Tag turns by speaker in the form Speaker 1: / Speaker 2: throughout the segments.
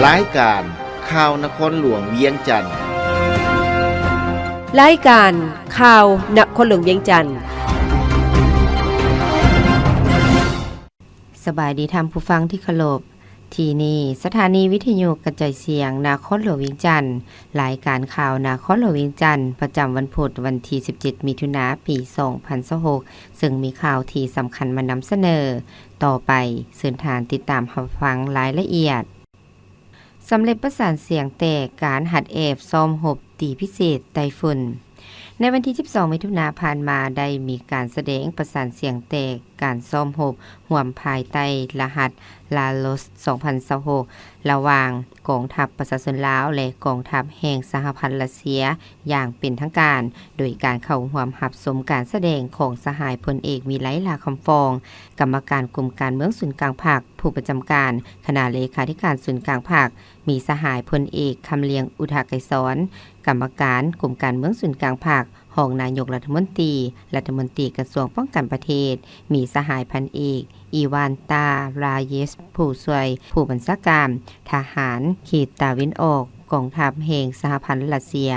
Speaker 1: รายการข่าวนครหลวงเวียงจันทน์
Speaker 2: รายการข่าวนครหลวงเวียงจันทน์สบายดีท่านผู้ฟังที่เคารพที่นี่สถานีวิทยุกระจายเสียงนครหลวงเวียงจันทน์รายการข่าวนครหลวงเวียงจันทน์ประจำวันพุธวันที่17มิถุนายนปี2026ซึ่งมีข่าวที่สำคัญมานำเสนอต่อไปเชิญทานติดตามรับฟังรายละเอียดสำเร็จประสานเสียงแต่การหัดแอบซ้อมหบตีพิเศษไต้ฝุ่นในวันที่12มิถุนายนผ่านมาได้มีการแสดงประสานเสียงแตกการซ้อมหบห่วมภายใต้รหัสลาโลส2026ระหว่างกองทัพประชาชนลาวและกองทัพแห่งสหพันธ์รัสเซียอย่างเป็นทางการโดยการเข้าร่วมรับชมการแสดงของสหายพลเอกวิไลลาคำฟองกรรมการกลุ่มการเมืองศูนย์กลางภาคผู้ประจำการคณะเลขาธิการศูนย์กลางภาคมีสหายพลเอกคำเลียงอุทาไกรสอนกรรมการกลุ่มการเมืองศูนย์กลางภาครองนายกรัฐมนตรีกระทรวงป้องกันประเทศมีสหายพันเอกอีวานตาราเยสผู้ช่วยผู้บัญชาการทหารขีดตาวินออกกองทัพแห่งสหพันธ์รัสเซีย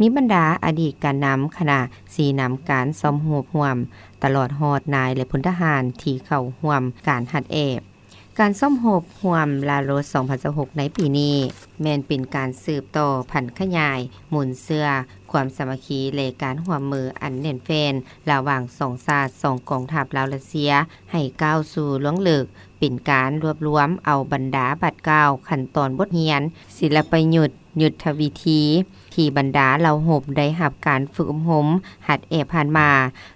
Speaker 2: มีบรรดาอดีตการนำคณะสีนำการซ้อมห่วมตลอดฮอดนายและพลทหารที่เข้าห่วมการหัดแอบการซ่อมหบห่วมลาโรส2026ในปีนี้แม้นเป็นการสืบต่อพันธุ์ขยายหมุนเสื้อความสามัคคีและการร่วมมืออันแน่นแฟ้นระหว่างสองชาติสองกองทัพลาวรัสเซียให้ก้าวสู่ล่วงลึกเป็นการรวบรวมเอาบรรดาบัดเก้าขั้นตอนบทเรียนศิลปยุทธวิธีที่บรรดาเหล่าหบได้รับการฝึกอบรมหัดแอบผ่านมา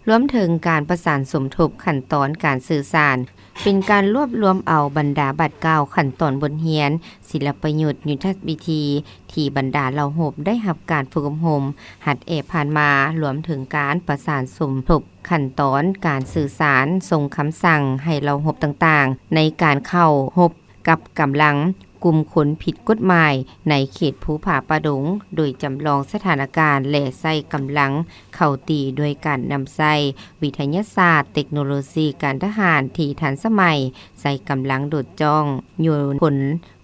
Speaker 2: รวมถึงการประสานสมทบขั้นตอนการสื่อสารเป็นการรวบรวมเอาบรรดาบัดเก้าขั้นตอนบทเรียนศิลปยุทธวิธีที่บรรดาเหล่าหบได้รับการฝึกอบรมหัดแอบผ่านมารวมถึงการประสานสมทบขั้นตอนการสื่อสารส่งคำสั่งให้เหล่าหบต่างๆในการเข้าหบกับกำลังกลุ่มคนผิดกฎหมายในเขตภูผาปะดงโดยจำลองสถานการณ์และใส่กำลังเข้าตีโดยการนำใส่วิทยาศาสตร์เทคโนโลยีการทหารที่ทันสมัยใส่กำลังโดดจ้องโยนผล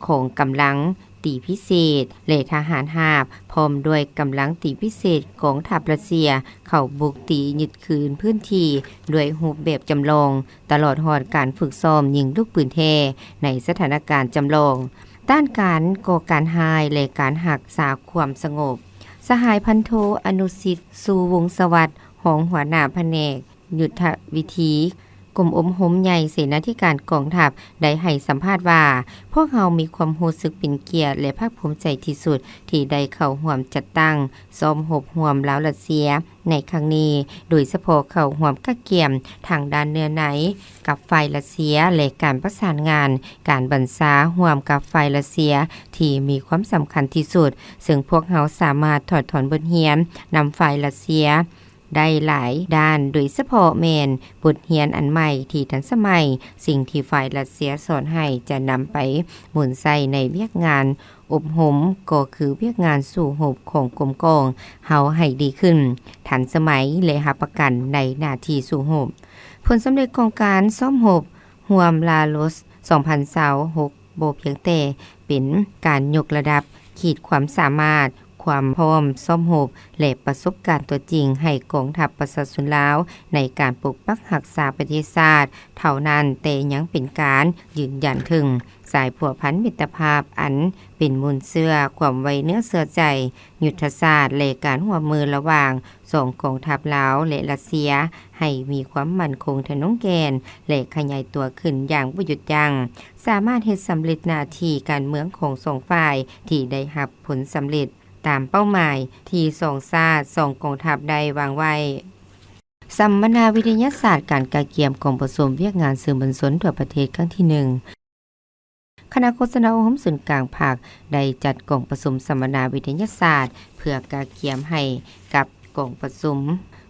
Speaker 2: ของกำลังตีพิเศษและทหารหาบพร้อมด้วยกำลังตีพิเศษของทัพรัสเซียเข้าบุกตียึดคืนพื้นที่ด้วยรูปแบบจำลองตลอดฮอดการฝึกซ้อมยิงลูกปืนแท้ในสถานการณ์จำลองด้านการก่อการหายและการหักษาความสงบสหายพันโทอนุสิทธิ์สูวงสวัสดิ์รองหัวหน้าแผนกยุทธวิธีกรมอมหมใหญ่เสนาธิการกองทัพได้ให้สัมภาษณ์ว่าพวกเรามีความรู้สึกเป็นเกียรติและภาคภูมิใจที่สุดที่ได้เข้าร่วมจัดตั้งซ้อมหบห่วมลาวรัสเซียในครั้งนี้โดยเฉพาะเข้าร่วมกะเกี่ยมทางด้านเนื้อไหนกับฝ่ายรัสเซียและการประสานงานการบัญชาร่วมกับฝ่ายรัสเซียที่มีความสำคัญที่สุดซึ่งพวกเราสามารถถอดถอนบทเรียนนำฝ่ายรัสเซียได้หลายด้านโดยเฉพาะแมนบทเรียนอันใหม่ที่ทันสมัยสิ่งที่ฝ่ายรัสเซียสอนให้จะนำไปหมุนใส่ในเวียกงานอบรมก็คือเวียกงานสู่หบของกรมกองเฮาให้ดีขึ้นทันสมัยและรับประกันในหน้าที่สู่หบผลสำเร็จของการซ่อมหบห่วมลาโลส2026บ่เพียงแต่เป็นการยกระดับขีดความสามารถความพร้อมซ่อมหบและประสบการณ์ตัวจริงให้กองทัพประชาชนลาวในการปกปักรักษาประเทศชาติเท่านั้นแต่ยังเป็นการยืนยันถึงสายผัวพันมิตรภาพอันเป็นมูลเชื่อความไว้เนื้อเชื่อใจยุทธศาสตร์และการร่วมมือระหว่างสองกองทัพลาวและรัสเซียให้มีความมั่นคงทางน้องแกนและขยายตัวขึ้นอย่างบ่หยุดยั้งสามารถเฮ็ดสำเร็จหน้าที่การเมืองของสองฝ่ายที่ได้รับผลสำเร็จตามเป้าหมายที่สองชาติสองกองทัพได้วางไว้สัมมนาวิทยาศาสตร์การกะเกียมกองผสมเวียกงานสื่อมวลชนทั่วประเทศครั้งที่1คณะโฆษณาอบรมศูนย์กลางภาคได้จัดกองผสมสัมมนาวิทยาศาสตร์เพื่อกะเกียมให้กับกองผสม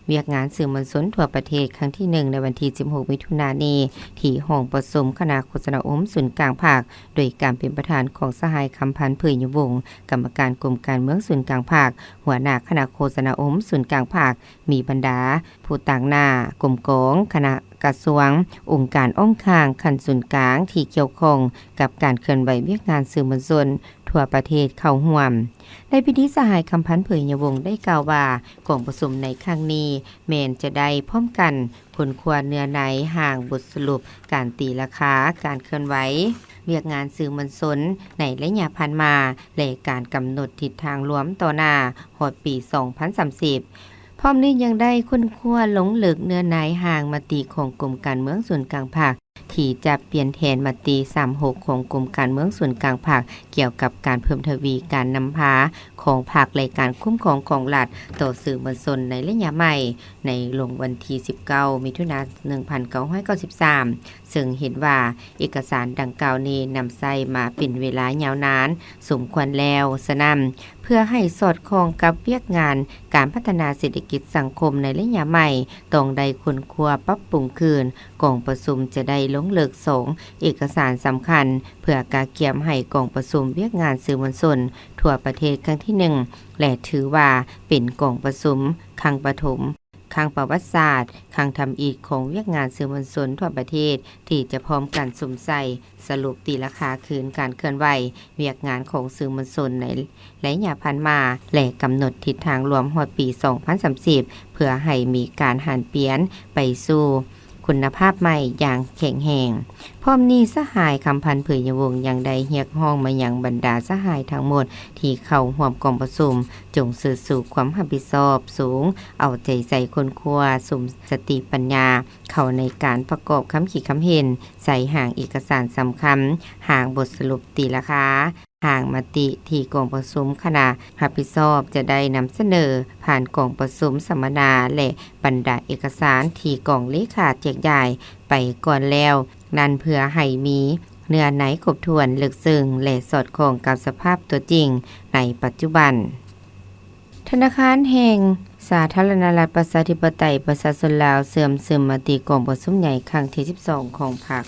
Speaker 2: เวียกงานสื่อมวลชนทั่วประเทศครั้งที่1ในวันที่16มิถุนายนนี้ที่ห้องประชุมคณะโฆษณาศูนย์กลางภาคโดยการเป็นประธานของสหายคำพันธ์เผยอยู่วงศ์กรรมการกรมการเมืองศูนย์กลางภาคหัวหน้าคณะโฆษณาศูนย์กลางภาคมีบรรดาผู้ต่างหน้ากรมกองคณะกระทรวงองค์การอ้อมข้างขันศูนย์กลางที่เกี่ยวข้องกับการเคลื่อนไหวเวียกงานสื่อมวลชนทั่วประเทศเข้าร่วมในพิธีสหายคำพันธ์เผยยวงศ์ได้กล่าวว่ากองประชุมในครั้งนี้แม้นจะได้พร้อมกันผลควรเนื้อในห่างบทสรุปการตีราคาการเคลื่อนไหวเวียกงานสื่อมวลชนในระยะผ่านมาและการกำหนดทิศทางรวมต่อหน้าฮอดปี 2030 พร้อมนี้ยังได้คุ้นคั่วหลงลึกเนื้อในห่างมติของกรมการเมืองส่วนกลางภาคที่จะเปลี่ยนแทนมติ36ของกรมการเมืองส่วนกลางภาคเกี่ยวกับการเพิ่มทวีการนำพาของภาครายการคุ้มครองของรัฐต่อสื่อมวลชนในระยะใหม่ในลงวันที่19มิถุนายน1993ซึ่งเห็นว่าเอกสารดังกล่าวนี้นำใช้มาเป็นเวลายาวนานสมควรแล้วสนำเพื่อให้สอดคล้องกับเวียกงานการพัฒนาเศรษฐกิจสังคมในระยะใหม่ต้องได้ค้นคว้าปรับปรุงคืนกองประชุมจะได้ลงเลิก2เอกสารสำคัญเพื่อกาเกียมให้กองประชุมเวียกงานสื่อมวลชนทั่วประเทศครั้งที่1และถือว่าเป็นกองประชุมครั้งปฐมครั้งประวัติศาสตร์ครั้งทำอีกของเวียกงานสื่อมวลชนทั่วประเทศที่จะพร้อมกันสมใส่สรุปตีราคาคืนการเคลื่อนไหวเวียกงานของสื่อมวลชนในระยะผ่านมาและกำหนดทิศทางรวมฮอดปี 2030 เพื่อให้มีการหันเปลี่ยนไปสู่คุณภาพใหม่อย่างแข็งแรงพร้อมนี้สหายคำพันธ์เผยยวงศ์ยังได้เรียกร้องมายังบรรดาสหายทั้งหมดที่เข้าร่วมกองประชุมจงสื่อสู่ความรับผิดชอบสูงเอาใจใส่คนครัวสมสติปัญญาเข้าในการประกอบคำขีดคำเห็นใส่ห่างเอกสารสำคัญห่างบทสรุปตีราคาห่างมติที่กองประชุมคณะรับผิดชอบจะได้นำเสนอผ่านกองประชุมสัมมนาและบรรดาเอกสารที่กองเลขาแจกจ่ายไปก่อนแล้วนั่นเพื่อให้มีเนื้อในครบถ้วนลึกซึ้งและสอดคล้องกับสภาพตัวจริงในปัจจุบันธนาคารแห่งสาธารณรัฐประชาธิปไตยประชาชนลาวเสื่อมซึมมติกองประชุมใหญ่ครั้งที่12ของพรรค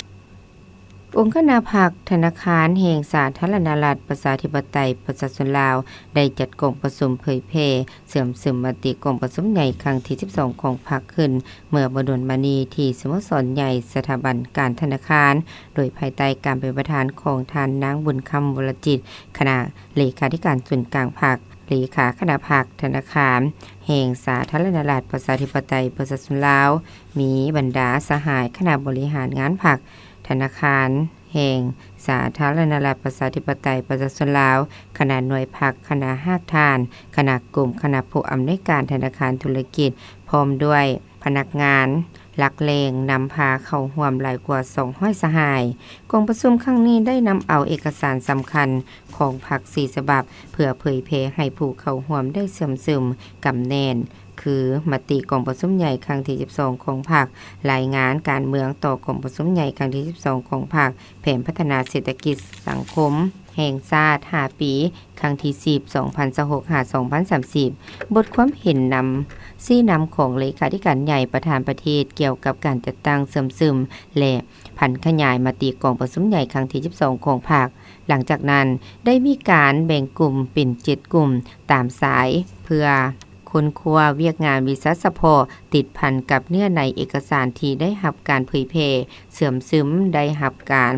Speaker 2: องค์คณะพรรคธนาคารแห่งสาธารณรัฐประชาธิปไตยประชาชนลาวได้จัดกองประชุมเผยแพร่เสื่อมซึมมติกองประชุมใหญ่ครั้งที่12ของพรรคขึ้นเมื่อบ่ดลมานี้ที่สโมสรใหญ่สถาบันการธนาคารโดยภายใต้การเป็นประธานของท่านนางบุญคำวรจิตคณะเลขาธิการส่วนกลางพรรคเลขาคณะพรรคธนาคารแห่งสาธารณรัฐประชาธิปไตยประชาชนลาวมีบรรดาสหายคณะบริหารงานพรรคธนาคารแห่งสาธารณรัฐประชาธิปไตยประชาชนลาวคณะหน่วยพรรคคณะห้าทานคณะกลุ่มคณะผู้อำนวยการธนาคารธุรกิจพร้อมด้วยพนักงานหลักเลงนำพาเข้าร่วมหลายกว่า200สหายกองประชุมครั้งนี้ได้นำเอาเอกสารสำคัญของพรรค4ฉบับเพื่อเผยแพร่ให้ผู้เข้าร่วมได้เสื่อมซึมกำแน่นคือมติกองประชุมใหญ่ครั้งที่12ของพรรครายงานการเมืองต่อกองประชุมใหญ่ครั้งที่12ของพรรคแผนพัฒนาเศรษฐกิจสังคมแห่งชาติ5ปีครั้งที่10 2026-2030 บทความเห็นนำของเลขาธิการใหญ่ประธานประเทศเกี่ยวกับการจัดตั้งเสื่อมซึมและผันขยายมติกองประชุมใหญ่ครั้งที่12ของพรรคหลังจากนั้นได้มีการแบ่งกลุ่มเป็น7กลุ่มตามสายเพื่อคนครัวเวียกงานวิสัชพอติดพันกับเนื้อในเอกสารที่ได้รับการเผยแพร่เสื่อมซึมได้รับการ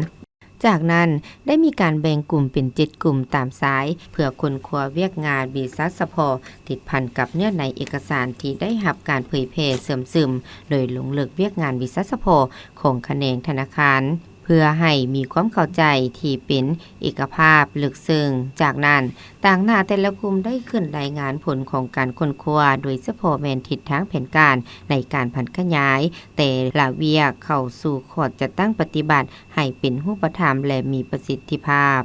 Speaker 2: จากนั้นได้มีการแบ่งกลุ่มเป็น7กลุ่มตามสายเพื่อคนครัวเวียกงานวิสัชพอติดพันกับเนื้อในเอกสารที่ได้รับการเผยแพร่เสื่อมซึมโดยหลงเลิกเวียกงานวิสัชพอของแขนงธนาคารเพื่อให้มีความเข้าใจที่เป็นเอกภาพลึกซึ้งจากนั้นต่างหน้าแต่ละกลุ่มได้ขึ้นรายงานผลของการค้นคว้าโดยเฉพาะแมนทิศทางแผนการในการผันขยายแต่ละเวียกเข้าสู่ขอดจะตั้งปฏิบัติให้เป็นรูปธรรมและมีประสิทธิภาพ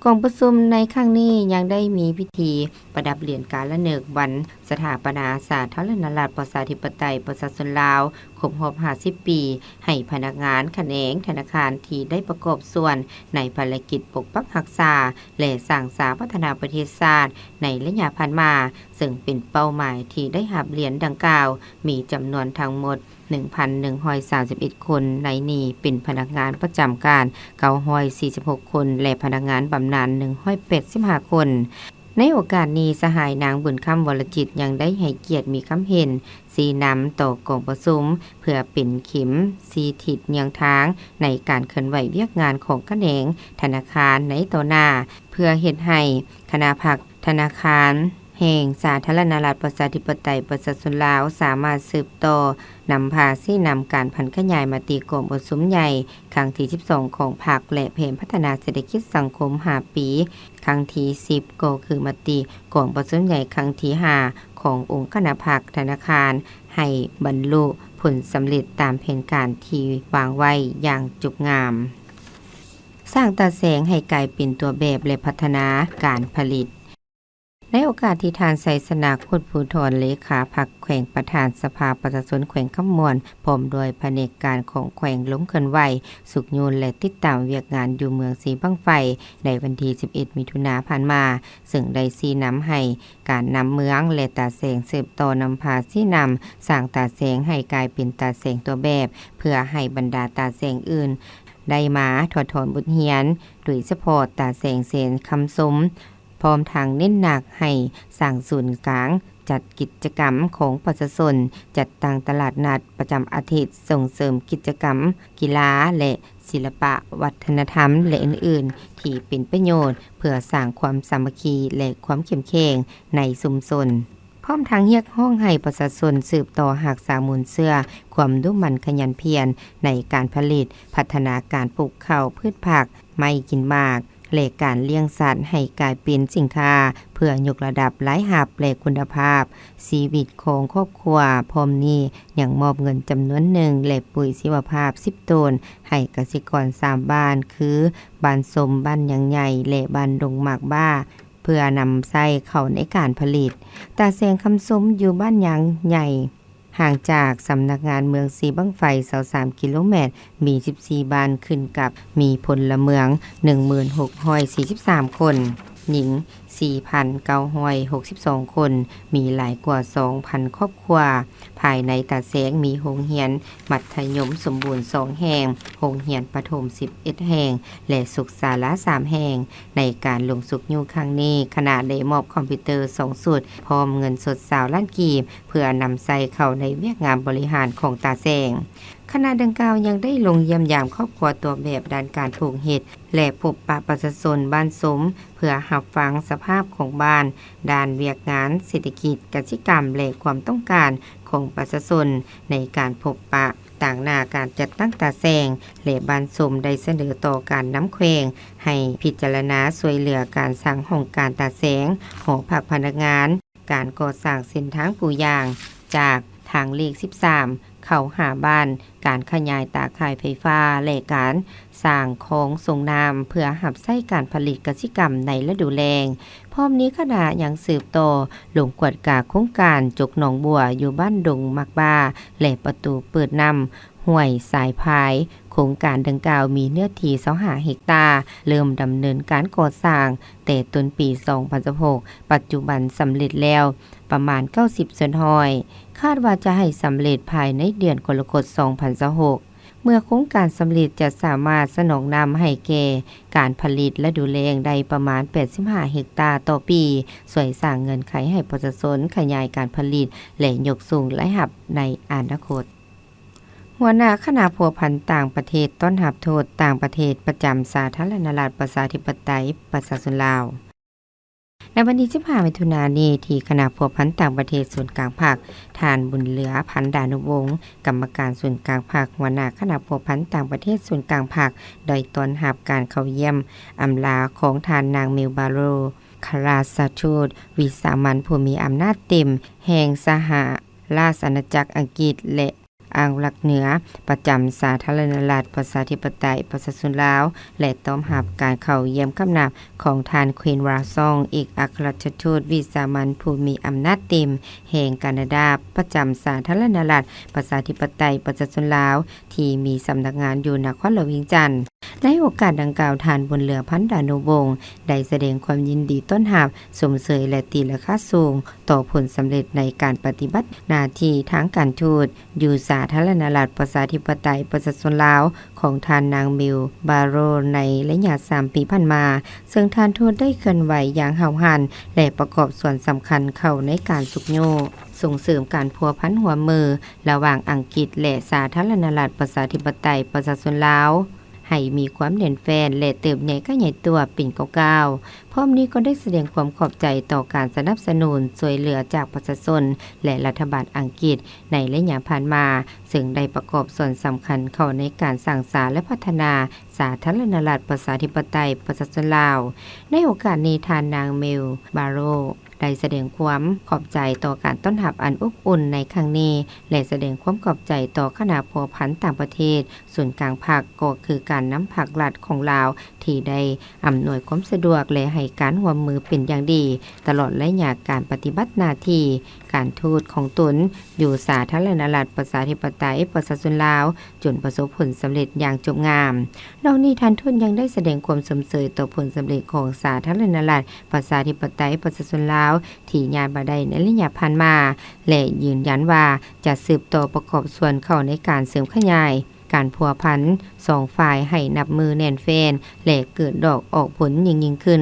Speaker 2: กองประชุมในครั้งนี้ยังได้มีพิธีประดับเหรียญการละเนิกวันสถาปนาสาธารณรัฐประชาธิปไตยประชาชนลาวครบรอบ50 ปีให้พนักงานแขนงธนาคารที่ได้ประกอบส่วนในภารกิจปกปักรักษาและสร้างสรรค์พัฒนาประเทศชาติในระยะผ่านมาซึ่งเป็นเป้าหมายที่ได้รับเหรียญดังกล่าวมีจำนวนทั้งหมด 1,131 คนในนี้เป็นพนักงานประจำการ946 คนและพนักงานบำนาญ185 คนในโอกาสนี้สหายนางบุญคำวรจิตยังได้ให้เกียรติมีคำเห็นสีนำต่อกองประชุมเพื่อเป็นเข็มสีทิศเนียงทางในการเคลื่อนไหวเวียกงานของแขนงธนาคารในต่อหน้าเพื่อเฮ็ดให้คณะพรรคธนาคารแห่งสาธารณรัฐประชาธิปไตยประชาชนลาวสามารถสืบต่อนำพาซี่นำการพันขยายมาตีกองประชุมใหญ่ครั้งที่12ของพรรคและแผนพัฒนาเศรษฐกิจสังคม5 ปีครั้งที่10ก็คือมติกองประชุมใหญ่ครั้งที่5ขององค์คณะพรรคธนาคารให้บรรลุผลสำเร็จตามแผนการที่วางไว้อย่างจุกงามสร้างตาแสงให้กลายเป็นตัวแบบและพัฒนาการผลิตในโอกาสที่ทานไสสนาโคตรภูธรเลขาพรรคแขวงประธานสภาประชาชนแขวงคำมวนพร้อมโดยแผนกการของแขวงล้มเคินไหวสุกยูนและติดตามเวียกงานอยู่เมืองสีบั้งไฟในวันที่11 มิถุนายนผ่านมาซึ่งได้ซีนำให้การนำเมืองและตาแสงสืบต่อนำพาซีนำสร้างตาแสงให้กลายเป็นตาแสงตัวแบบเพื่อให้บรรดาตาแสงอื่นได้มาถอดถอนบทเรียนโดยเฉพาะตาแสงเสนคำสมพร้อมทางเน้นหนักให้สร้างศูนย์กลางจัดกิจกรรมของประชาชนจัดตั้งตลาดนัดประจำอาทิตย์ส่งเสริมกิจกรรมกีฬาและศิลปะวัฒนธรรมและอื่นๆที่เป็นประโยชน์เพื่อสร้างความสามัคคีและความเข้มแข็งในชุมชนพร้อมทางเรียกร้องให้ประชาชนสืบต่อรักษามูลเชื่อความมุ่งมั่นขยันเพียรในการผลิตพัฒนาการปลูกข้าวพืชผักไม่กินหมากและการเลี้ยงสัตว์ให้กลายเป็นสินค้าเพื่อยกระดับรายรับและคุณภาพชีวิตของครอบครัวพร้อมนี้ยังมอบเงินจำนวนหนึ่งและปุ๋ยชีวภาพ10 ตนให้เกษตรกร3 บ้านคือบ้านสมบ้านยังใหญ่และบ้านดงหมากบ้าเพื่อนำใส่เข้าในการผลิตตาแสงคำสมอยู่บ้านยังใหญ่ห่างจากสำนักงานเมืองสีบั้งไฟ23 กิโลเมตรมี14 บ้านขึ้นกับมีพลเมือง 1643 คนหญิง 4,962 คนมีหลายกว่า 2,000 ครอบครัวภายในตาแสงมีโรงเรียนมัธยมสมบูรณ์2 แห่งโรงเรียนประถม11 แห่งและสุขศาลา3 แห่งในการลงสุกยูครั้งนี้ขณะได้มอบคอมพิวเตอร์2 สุดพร้อมเงินสด20 ล้านกีบเพื่อนำใส่เข้าในเวียกงานบริหารของตาแสงขณะดังกล่าวยังได้ลงเยี่ยมยามครอบครัวตัวแบบด้านการปลูกเห็ดและพบปะประชาชนบ้านสมเพื่อรับฟังสภาพของบ้านด้านเวียกงานเศรษฐกิจกสิกรรมและความต้องการของประชาชนในการพบปะต่างหน้าการจัดตั้งตาแสงและบ้านสมได้เสนอต่อการน้ำแขวงให้พิจารณาช่วยเหลือการสร้างห้องการตาแสงหอพักพนักงานการก่อสร้างเส้นทางปูยางจากทางเลข13เข้าหาบ้านการขยายตาข่ายไฟฟ้าและการสร้างคลองส่งน้ำเพื่อหับไส้การผลิตกสิกรรมในฤดูแล้งพร้อมนี้ขณะยังสืบต่อลงกวดกาโครงการจกหนองบัวอยู่บ้านดงมักบ้าและประตูเปิดนำห้วยสายพายโครงการดังกล่าวมีเนื้อที่25 เฮกตาร์เริ่มดำเนินการก่อสร้างแต่ต้นปี2016ปัจจุบันสำเร็จแล้วประมาณ90 ส่วนห้อยคาดว่าจะให้สำเร็จภายในเดือนกรกฎาคม2026เมื่อโครงการสำเร็จจะสามารถสนองนำให้แก่การผลิตและดูแลได้ประมาณ85 เฮกตาร์ต่อปีสวยสร้างเงินไขให้ประชาชนขยายการผลิตและยกสูงรายรับในอนาคตหัวหน้าคณะพัวพันต่างประเทศต้อนรับโทษต่างประเทศประจำสาธารณรัฐประชาธิปไตยประชาชนลาวในวันที่15 มิถุนายนนี้ที่คณะพัวพันต่างประเทศส่วนกลางภาคท่านบุญเหลือพันดานุวงศ์กรรมการส่วนกลางภาคหัวหน้าคณะพัวพันต่างประเทศส่วนกลางภาคโดยต้อนรับการเข้าเยี่ยมอำลาของท่านนางมิลบาโรคราชทูตวิสามัญผู้มีอำนาจเต็มแห่งสหราชอาณาจักรอังกฤษและ อ่างลักเหนือประจำสาธารณรัฐประชาธิปไตยประชาชนลาวและต้อมรับการเข้าเยี่ยมคำนับของทานควีนวาซองเอกอัครราชทูตวิสามันผู้มีอำนาจเต็มแห่งแคนาดาประจำสาธารณรัฐประชาธิปไตยประชาชนลาวที่มีสำนักงานอยู่นครหลวงเวียงจันทน์ในโอกาสดังกล่าวทานบนเรือพันดานุวงศ์ได้แสดงความยินดีต้อนรับสมเสยและตีราคาสูงต่อผลสำเร็จในการปฏิบัติหน้าที่ทางการทูตอยู่สาธารณรัฐประชาธิปไตยประชาชนลาวของทานนางมิลบาโรในระยะ3 ปีผ่านมาซึ่งทานทูตได้เคลื่อนไหวอย่างห้าวหาญและประกอบส่วนสำคัญเข้าในการสุกโยส่งเสริมการพัวพันหัวมือระหว่างอังกฤษและสาธารณรัฐประชาธิปไตยประชาชนลาวให้มีความแน่นแฟนและเติบใหญ่ก็ใหญ่ตัวเป็นเก่าๆพร้อมนี้ก็ได้แสดงความขอบใจต่อการสนับสนุนช่วยเหลือจากประชาชนและรัฐบาลอังกฤษในระยะผ่านมาซึ่งได้ประกอบส่วนสำคัญเข้าในการสร้างสรรค์และพัฒนาสาธารณรัฐประชาธิปไตยประชาชนลาวในโอกาสนี้ทานนางเมลบาโรได้แสดงความขอบใจต่อการต้อนรับอันอบอุ่นในครั้งนี้และแสดงความขอบใจต่อคณะพัวพันต่างประเทศส่วนกลางภาคก็คือการนำภาครัฐของลาวที่ได้อำนวยความสะดวกและให้การร่วมมือเป็นอย่างดีตลอดระยะการปฏิบัติหน้าที่การทูตของตนอยู่สาธารณรัฐประชาธิปไตยประชาชนลาวจนประสบผลสำเร็จอย่างจบงามนอกนี้ท่านทูตยังได้แสดงความสมเสยต่อผลสำเร็จของสาธารณรัฐประชาธิปไตยประชาชนลาวที่ญาติบ่ได้ในระยะผ่านมาและยืนยันว่าจะสืบต่อประกอบส่วนเข้าในการเสริมขยายการพัวพันสองฝ่ายให้นับมือแน่นแฟนและเกิดดอกออกผลยิ่งขึ้น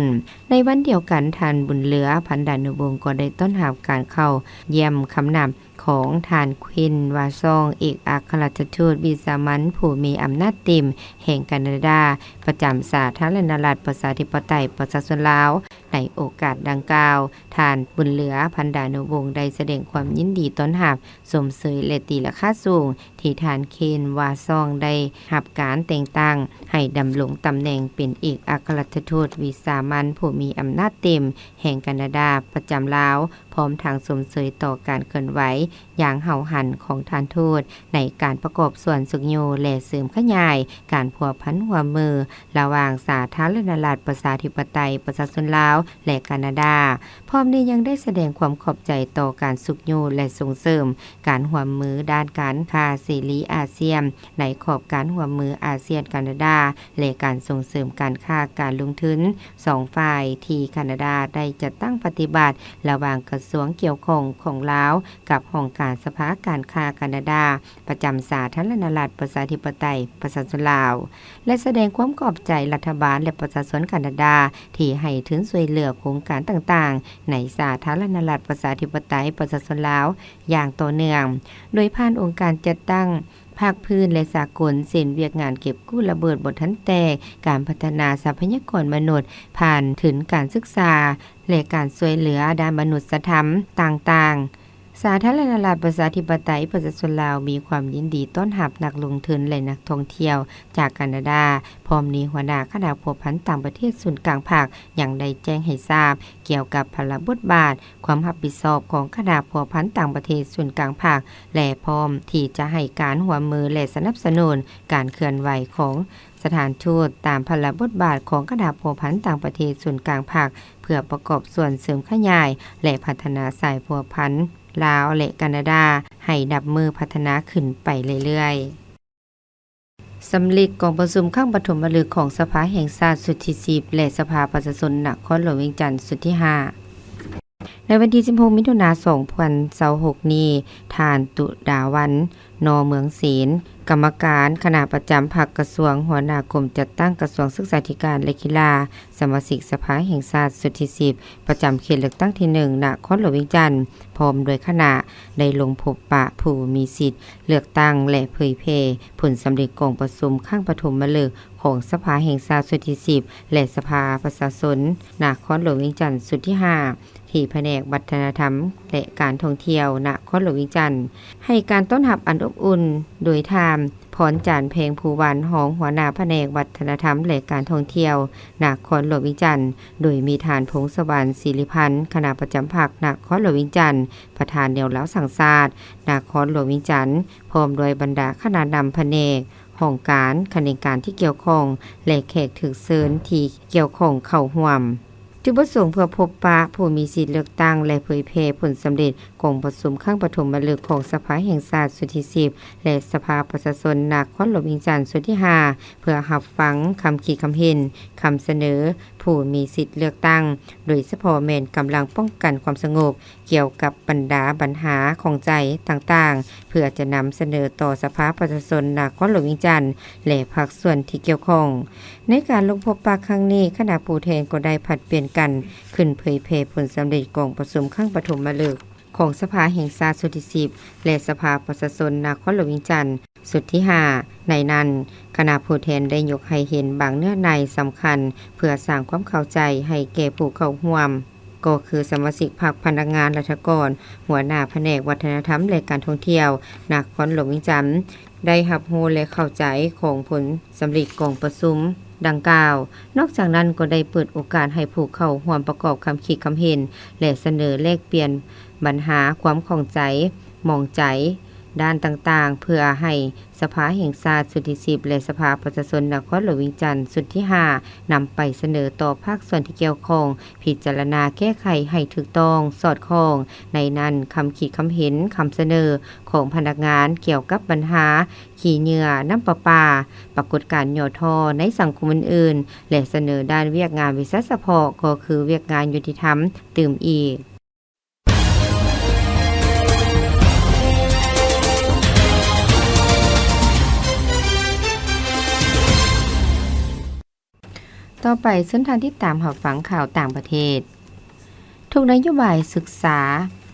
Speaker 2: ในวันเดียวกันทานบุญเหลือพันดานุวงศ์ก็ได้ต้อนรับการเข้าเยี่ยมคำนำของทานควินวาซองเอกอัครราชทูตวิสามันผู้มีอำนาจเต็มแห่งแคนาดาประจำสาธารณรัฐประชาธิปไตยประชาชนลาวในโอกาสดังกล่าวทานบุญเหลือพันดานุวงศ์ได้แสดงความยินดีต้อนรับสมเสยและตีราคาสูงที่ทานเคนวาซองได้รับการแต่งตั้งให้ดำรงตำแหน่งเป็นเอกอัครราชทูตวิสามันผู้มีอำนาจเต็มแห่งแคนาดาประจำลาวพร้อมทางสมเสยต่อการเคลื่อนไหวอย่างเห่าหันของทานทูตในการประกอบส่วนสุกโยและเสริมขยายการพัวพันหัวมือระหว่างสาธารณรัฐประชาธิปไตยประชาชนลาวและแคนาดาพร้อมนี้ยังได้แสดงความขอบใจต่อการสุกโยและส่งเสริมการหัวมือด้านการค้าเสรีอาเซียนในขอบการหัวมืออาเซียนแคนาดาและการส่งเสริมการค้าการลงทุนสองฝ่ายที่แคนาดาได้จัดตั้งปฏิบัติระหว่างกระทรวงเกี่ยวข้องของลาวกับห้องการสภาการค้าแคนาดาประจำสาธารณรัฐประชาธิปไตยประชาชนลาวและแสดงความขอบใจรัฐบาลและประชาชนแคนาดาที่ให้ทุนช่วยเหลือโครงการต่างๆในสาธารณรัฐประชาธิปไตยประชาชนลาวอย่างต่อเนื่องโดยผ่านองค์การจัดตั้งภาคพื้นและสากลเส้นเวียกงานเก็บกู้ระเบิดบ่ทันแตกการพัฒนาทรัพยากรมนุษย์ผ่านถึงการศึกษาและการช่วยเหลือด้านมนุษยธรรมต่างๆสาธารณรัฐประชาธิปไตยประชาชนลาวมีความยินดีต้อนรับนักลงทุนและนักท่องเที่ยวจากแคนาดาพร้อมนี้หัวหน้าคณะพัวพันต่างประเทศศูนย์กลางภาคยังได้แจ้งให้ทราบเกี่ยวกับพละบทบาทความรับผิดชอบของคณะพัวพันต่างประเทศศูนย์กลางภาคและพร้อมที่จะให้การร่วมมือและสนับสนุนการเคลื่อนไหวของสถานทูตตามพละบทบาทของคณะพัวพันต่างประเทศศูนย์กลางภาคเพื่อประกอบส่วนเสริมขยายและพัฒนาสายพัวพันลาวและแคนาดาให้ดับมือพัฒนาขึ้นไปเรื่อยๆสำเร็จกองประชุมข้างปฐมฤกษ์ของสภาแห่งชาติสุดที่10และสภาประชาชนนครหลวงเวียงจันทร์สุดที่5ในวันที่16มิถุนายน2026นี้ทานตุดาวันนเมืองศีลกรรมการคณะประจำพรรคกระทรวงหัวหน้ากรมจัดตั้งกระทรวงศึกษาธิการและกีฬาสมาชิกสภาแห่งชาติสุดที่10ประจำเขตเลือกตั้งที่1นครหลวงเวียงจันทน์พร้อมโดยคณะได้ลงพบปะผู้มีสิทธิ์เลือกตั้งและเผยแพร่ผลสำเร็จกองประชุมข้างปฐมฤกษ์ของสภาแห่งชาติสุดที่10และสภาประชาชนนครหลวงเวียงจันทน์สุดที่5ที่แผนกวัฒนธรรมและการท่องเที่ยวนครหลวงเวียงจันทน์ให้การต้อนรับอันอบอุ่นโดยทาง พรจันทร์เพลงภูวรรณหองหัวหน้าแผนกวัฒนธรรมและการท่องเที่ยวนครหลวงวิงจันทน์โดยมีฐานพงศวรรณศิริพันธ์คณะประจำภาคนครหลวงวิงจันทน์ประธานแนวเหล้าสังสาสตร์นครหลวงวิงจันทน์พร้อมโดยบรรดาคณะนำแผนกห้องการคณะการที่เกี่ยวข้องและแขกถึกเชิญที่เกี่ยวข้องเข้าร่วมจุดประสงค์เพื่อพบปะผู้มีสิทธิเลือกตั้งและเผยแพร่ผลสำเร็จของประชุมครั้งปฐมฤกษ์ของสภาแห่งชาติสุดที่10และสภาประชาชนนครหลวงวิงจันทน์สุดที่5เพื่อรับฟังคำคิดคำเห็นคำเสนอผู้มีสิทธิเลือกตั้งโดยเฉพาะแม่นกำลังป้องกันความสงบเกี่ยวกับบรรดาปัญหาของใจต่างๆเพื่อจะนำเสนอต่อสภาประชาชนนครหลวงวิงจันทน์และภาคส่วนที่เกี่ยวข้องในการลงพบปะครั้งนี้คณะผู้แทนก็ได้ผลัดเปลี่ยนกันขึ้นเผยแพร่ผลสำเร็จของประชุมครั้งปฐมฤกษ์ของสภาแห่งชาติสุดที่10และสภาประชาชนนครหลวงวิงจันทน์สุดที่5ในนั้นคณะผู้แทนได้ยกให้เห็นบางเนื้อในสำคัญเพื่อสร้างความเข้าใจให้แก่ผู้เข้าร่วมก็คือสมาชิกพรรคพนักงานราชการหัวหน้าแผนกวัฒนธรรมและการท่องเที่ยวนครหลวงวิงจันทน์ได้รับรู้และเข้าใจของผลสำเร็จของประชุมดังกล่าวนอกจากนั้นก็ได้เปิดโอกาสให้ผู้เข้าร่วมประกอบคำคิดคำเห็นและเสนอแลกเปลี่ยนปัญหาความข้องใจมองใจด้านต่างๆเพื่อให้สภาแห่งชาติสุดที่10และสภาประชาชนนครหลวงวิงจันทน์สุดที่5นำไปเสนอต่อภาคส่วนที่เกี่ยวข้องพิจารณาแก้ไขให้ถูกต้องสอดคล้องในนั้นคำคิดคำเห็นคำเสนอของพนักงานเกี่ยวกับปัญหาขี้เหงื่อน้ำประปาปรากฏการณ์ย่อท่อในสังคมอื่นๆและเสนอด้านเวียกงานวิชาเฉพาะก็คือเวียกงานยุติธรรมตื่มอีกต่อไปเส้นทางที่ตามหับฟังข่าวต่างประเทศทุกนโยบายศึกษา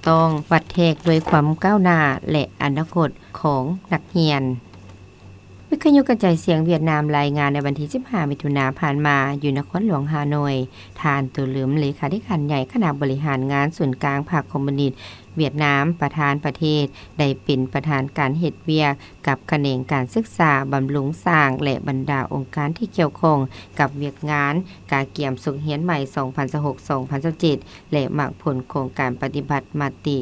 Speaker 2: ต้องวัดแทกด้วยความก้าวหน้าและอนาคตของนักเรียนวิทยุกระจายเสียงเวียดนามรายงานในวันที่15มิถุนายนผ่านมาอยู่นครหลวงฮานอยทานตุลืมเลขาธิการใหญ่คณะบริหารงานส่วนกลางพรรคคอมมิวนิสต์เวียดนามประธานประเทศได้เป็นประธานการเฮ็ดเวียกกับแขนงการศึกษาบำรุงสร้างและบรรดาองค์การที่เกี่ยวข้องกับเวียกงานการเกี่ยมสุขเฮียนใหม่2016-2017และมักผลโครงการปฏิบัติมติ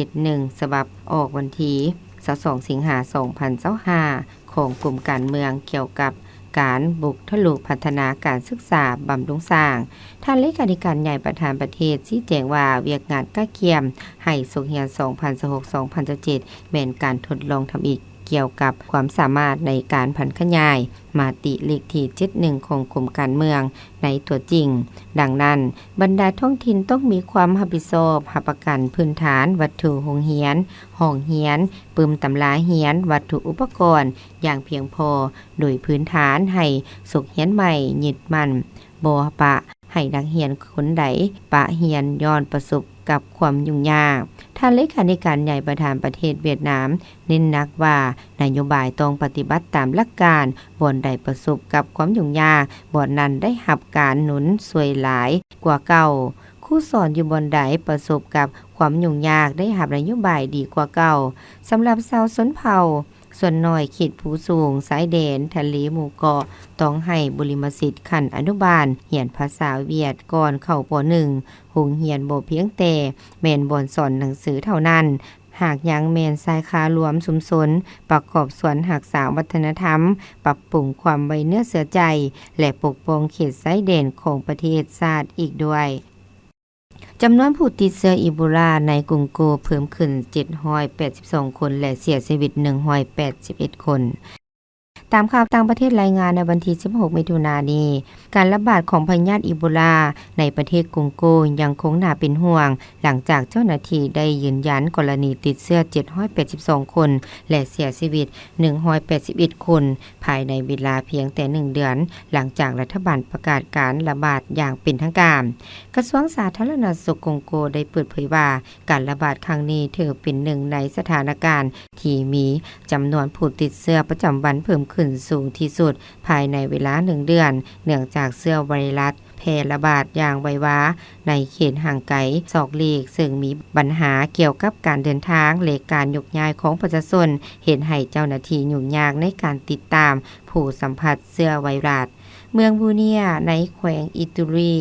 Speaker 2: 71ฉบับออกวันที่22สิงหาคม2025ของกลุ่มการเมืองเกี่ยวกับการบุกทะลุพัฒนาการศึกษาบำรุงสร้างท่านเลขาธิการใหญ่ประธานประเทศชี้แจงว่าเวียกงานใกล้เคียมให้สุขเฮียน2016-2017แม่นการทดลองทำอีกเกี่ยวกับความสามารถในการพันขยายมาติเลขที่71ของกลุ่มการเมืองในตัวจริงดังนั้นบรรดาท้องถิ่นต้องมีความรับผิดชอบรับประกันพื้นฐานวัตถุโรงเรียนห้องเรียนปึมตำราเรียนวัตถุอุปกรณ์อย่างเพียงพอโดยพื้นฐานให้สุขเรียนใหม่ยึดมั่นบ่ปะให้นักเรียนคนใดปะเรียนย้อนประสบกับความยุ่งยากท่านเลขาธิการใหญ่ประธานประเทศเวียดนามเน้นหนักว่านโยบายต้องปฏิบัติตามหลักการบ่อนใดประสบกับความยุ่งยากบ่อนนั้นได้รับการหนุนช่วยหลายกว่าเก่าครูสอนอยู่บ่อนใดประสบกับความยุ่งยากได้รับนโยบายดีกว่าเก่าสำหรับชาวชนเผ่าส่วนน้อยเขตภูสูงสายแดนทะเลหมู่เกาะต้องให้บริมสิทธิ์ขั้นอนุบาลเรียนภาษาเวียดก่อนเข้าป .1 โรงเรียนบ่เพียงแต่แม่นบ่อนสอนหนังสือเท่านั้นหากยังแม่นสายค้ารวมชุมชนประกอบส่วนรักษาวัฒนธรรมปรับปรุงความไว้เนื้อเสือใจและปกป้องเขตสายแดนของประเทศชาติอีกด้วยจำนวนผู้ติดเชื้ออีโบลาในกรุงโกเพิ่มขึ้น782คนและเสียชีวิต181คนตามข่าวต่างประเทศรายงานในวันที่16มิถุนายนนี้การระบาดของพยาธิอีโบลาในประเทศกรุงโกยังคงน่าเป็นห่วงหลังจากเจ้าหน้าที่ได้ยืนยันกรณีติดเชื้อ782คนและเสียชีวิต181คนภายในเวลาเพียงแต่1เดือนหลังจากรัฐบาลประกาศการระบาดอย่างเป็นทางการกระทรวงสาธารณสุขกรุงโกได้เปิดเผยว่าการระบาดครั้งนี้ถือเป็นหนึ่งในสถานการณ์ที่มีจำนวนผู้ติดเชื้อประจำวันเพิ่ม ขึ้นสูงที่สุดภายในเวลา1เดือนเนื่องจากเชื้อไวรัสแพร่ระบาดอย่างไววาในเขตห่างไกลศอกลีกซึ่งมีปัญหาเกี่ยวกับการเดินทางและการยกย้ายของประชาชนเห็นให้เจ้าหน้าที่ยุ่งยากในการติดตามผู้สัมผัสเชื้อไวรัสเมืองบูเนียในแขวงอิตูรี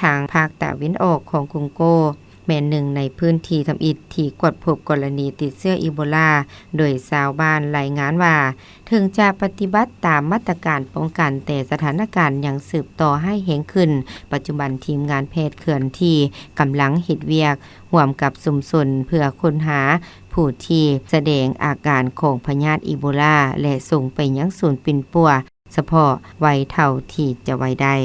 Speaker 2: ทางภาคตะวันออกของกรุงโกแม่นหนึ่งในพื้นที่ทำอิฐที่กดพบกรณีติดเชื้ออีโบลาโดยชาวบ้านรายงานว่าถึงจะปฏิบัติตามมาตรการป้องกันแต่สถานการณ์ยังสืบต่อให้แห่งขึ้นปัจจุบันทีมงานแพทย์เคลื่อนที่กำลังเฮ็ดเวียกร่วมกับชุมชนเพื่อค้นหาผู้ที่แสดงอาการของพยาธิอีโบลาและส่งไปยังศูนย์ปิ่นปัวเฉพาะไว้เท่าที่จะไว้ได้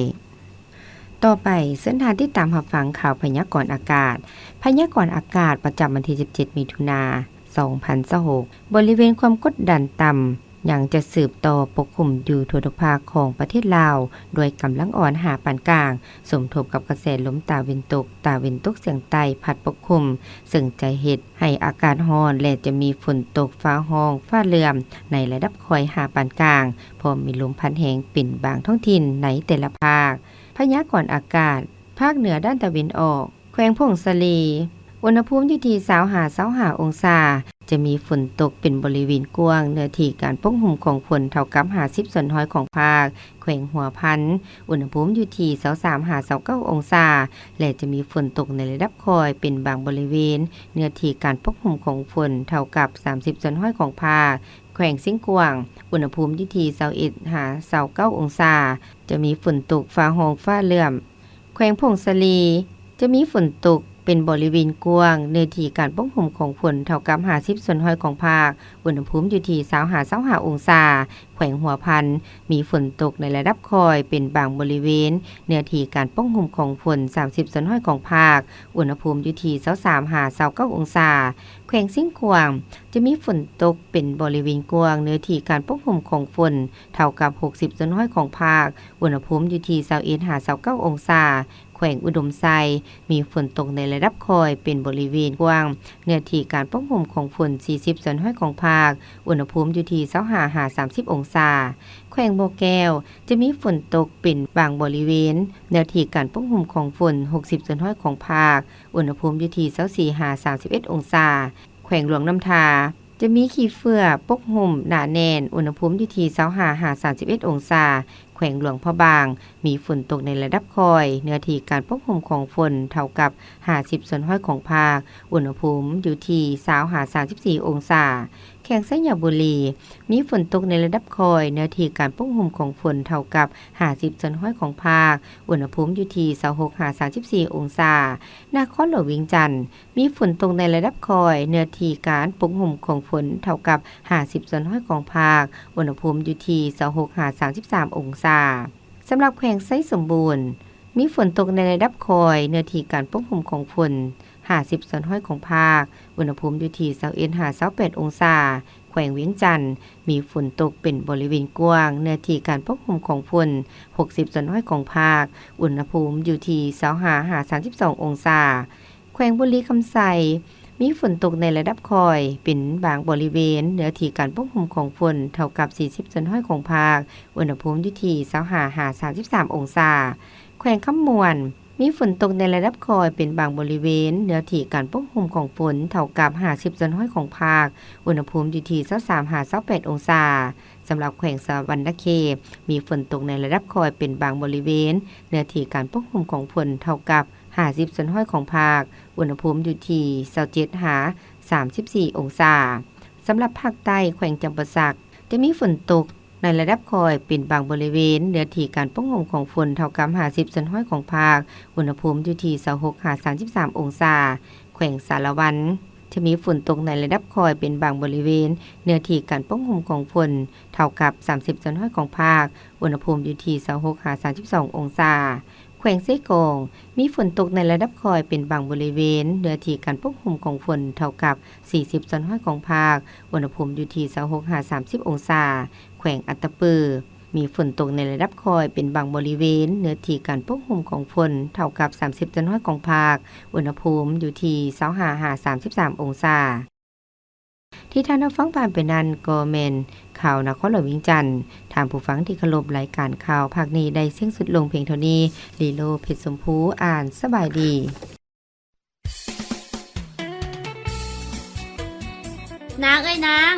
Speaker 2: ต่อไปเส้นทางที่ตามรับฟังข่าวพยากรณ์อากาศพยากรณ์อากาศประจำวันที่17มิถุนายน2026บริเวณความกดดันต่ำยังจะสืบต่อปกคลุมอยู่ทั่วทุกภาคของประเทศลาวโดยกำลังอ่อนหาปานกลางสมทบกับกระแสลมตะวันตกเฉียงใต้พัดปกคลุมซึ่งจะเฮ็ดให้อากาศร้อนและจะมีฝนตกฟ้าร้องฟ้าเหลื่อมในระดับค่อยหาปานกลางพร้อมมีลมพัดแรงเป็นบางท้องถิ่นในแต่ละภาคพยากรณ์อากาศภาคเหนือด้านตะวันออกแขวงพงสลีอุณหภูมิอยู่ที่25-25องศาจะมีฝนตกเป็นบริเวณกว้างเนื้อที่การปกคลุมของฝนเท่ากับ50ส่วนร้อยของภาคแขวงหัวพันอุณหภูมิอยู่ที่23-29องศาและจะมีฝนตกในระดับคอยเป็นบางบริเวณเนื้อที่การปกคลุมของฝนเท่ากับ30ส่วนร้อยของภาคแขวงสิงกวางอุณหภูมิอยู่ที่21-29องศาจะมีฝนตกฟ้าร้องฟ้าเหลื่อมแขวงพงสลีจะมีฝนตกเป็นบริเวณกว้างเนื้อที่การปกคลุมของฝนเท่ากับ50ส่วนร้อยของภาคอุณหภูมิอยู่ที่25-25องศาแขวงหัวพันมีฝนตกในระดับคอยเป็นบางบริเวณเนื้อที่การปกคลุมของฝน30ส่วนร้อยของภาคอุณหภูมิอยู่ที่23-29องศาแขวงสิงขวางจะมีฝนตกเป็นบริเวณกว้างเนื้อที่การปกคลุมของฝนเท่ากับ60ส่วนร้อยของภาคอุณหภูมิอยู่ที่21-29องศาแขวงอุดมไซมีฝนตกในระดับคอยเป็นบริเวณกว้างเนื้อที่การปกคลุมของฝน40ส่วนร้อยของภาคอุณหภูมิอยู่ที่25-30องศาแขวงโบแก้วจะมีฝนตกเป็นบางบริเวณเนื้อที่การปกคลุมของฝน60ส่วนร้อยของภาคอุณหภูมิอยู่ที่24-31องศาแขวงหลวงน้ำทาจะมีขี้เฟื่อปกคลุมหนาแน่นอุณหภูมิอยู่ที่25-31องศาแขวงหลวงพะบางมีฝนตกในระดับคอยเนื้อที่การปกคลุมของฝนเท่ากับ50ส่วนร้อยของภาคอุณหภูมิอยู่ที่20-34องศาแขวงสัญญบุรีมีฝนตกในระดับคอยเนื้อที่การปกคลุมของฝนเท่ากับ50ส่วนร้อยของภาคอุณหภูมิอยู่ที่26-34องศานครหลวงเวียงจันทน์มีฝนตกในระดับคอยเนื้อที่การปกคลุมของฝนเท่ากับ50ส่วนร้อยของภาคอุณหภูมิอยู่ที่26-33องศาสำหรับแขวงไซสมบูรณ์มีฝนตกในระดับคอยเนื้อที่การปกคลุมของฝน50ส่วนร้อยของภาคอุณหภูมิอยู่ที่21-28องศาแขวงเวียงจันทน์มีฝนตกเป็นบริเวณกว้างเนื้อที่การปกคลุมของฝน60ส่วนร้อยของภาคอุณหภูมิอยู่ที่25-32องศาแขวงบุรีคำไซมีฝนตกในระดับคอยเป็นบางบริเวณเนื้อที่การปกคลุมของฝนเท่ากับ40ส่วนร้อยของภาคอุณหภูมิอยู่ที่25-33องศาแขวงคำมวนมีฝนตกในระดับคอยเป็นบางบริเวณเนื้อที่การปกคลุมของฝนเท่ากับ50ส่วนร้อยของภาคอุณหภูมิอยู่ที่23-28องศาสำหรับแขวงสะวรรณเขตมีฝนตกในระดับคอยเป็นบางบริเวณเนื้อที่การปกคลุมของฝนเท่ากับ50ส่วนร้อยของภาคอุณหภูมิอยู่ที่27-34องศาสำหรับภาคใต้แขวงจำปาสักจะมีฝนตกในระดับคอยเป็นบางบริเวณเนื้อที่การปกคลุมของฝนเท่ากับ50ส่วนร้อยของภาคอุณหภูมิอยู่ที่26-33องศาแขวงสารวันจะมีฝนตกในระดับคอยเป็นบางบริเวณเนื้อที่การปกคลุมของฝนเท่ากับ30ส่วนร้อยของภาคอุณหภูมิอยู่ที่26-32องศาแขวงเซกงมีฝนตกในระดับคอยเป็นบางบริเวณเนื้อที่การปกคลุมของฝนเท่ากับ40ส่วนร้อยของภาคอุณหภูมิอยู่ที่26-30องศาแขวงอัตตปือมีฝนตกในระดับคอยเป็นบางบริเวณเนื้อที่การปกคลุมของฝนเท่ากับ30ส่วนร้อยของภาคอุณหภูมิอยู่ที่25-33องศา ที่ท่านรับฟังผ่านไปนั้นก็แม่นข่าวนครหลวงเวียงจันทน์ถามผู้ฟังที่เคารพรายการข่าวภาคนี้ได้เสียงสุดลงเพียงเท่านี้ลีโลเพชรสมภูอ่านสบายดี
Speaker 3: นางเอ้ยนาง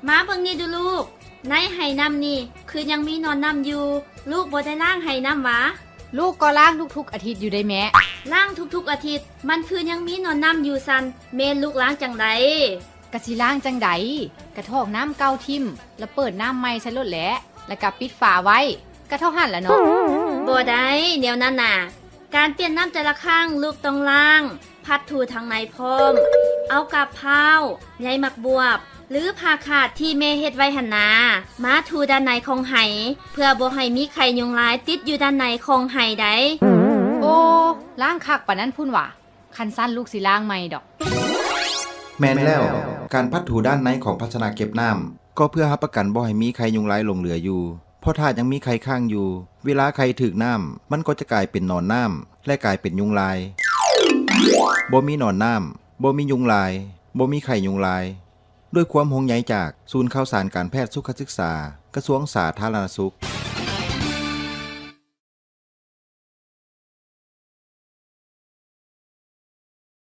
Speaker 3: มาเบิ่งนี่ดูลูกในไหน้ำนี่คือยังมีนอนน้ำอยู่ลูกบ่ได้ล้างไหน้ำหวะ
Speaker 4: ลูกก็ล้างทุกๆอาทิตย์อยู่ได้แม่
Speaker 3: ล้างทุกๆอาทิตย์มันคือยังมีนอนน้ำอยู่ซันเมนลูกล้างจังได
Speaker 4: กะสิล้างจังไดกระทอกน้ำเก่าทิ่มแล้วเปิดน้ำใหม่ใส่รถแหละแล้วก็ปิดฝาไว้ก็เท่าหั่นล่ะเนาะ
Speaker 3: บ่ได้แนวนั้นน่ะการเปลี่ยนน้ำแต่ละครั้งลูกต้องล้างพัดถูทางในพร้อมเอากาบพร้าวใยหมักบวบหรือผ้าขาดที่แม่เฮ็ดไว้หั่นนามาถูด้านในของไหเพื่อบ่ให้มีไข่ยุงลายติดอยู่ด้านในของไหได้
Speaker 4: โอ้ล้างคักปานนั้นพุ่นว่ะคันสั้นลูกสิล้างใหม่ดอก
Speaker 1: แม่นแล้วการพัดถูด้านในของภาชนะเก็บน้ำก็เพื่อรับประกันบ่ให้มีไข่ยุงลายหลงเหลืออยู่เพราะถ้ายังมีไข่ค้างอยู่เวลาไข่ถึกน้ำมันก็จะกลายเป็นหนอนน้ำและกลายเป็นยุงลายบ่มีหนอนน้ำบ่มียุงลายบ่มีไข่ยุงลายด้วยความห่วงใยจากศูนย์ข่าวสารการแพทย์สุขศึกษากระทรวงสาธารณสุข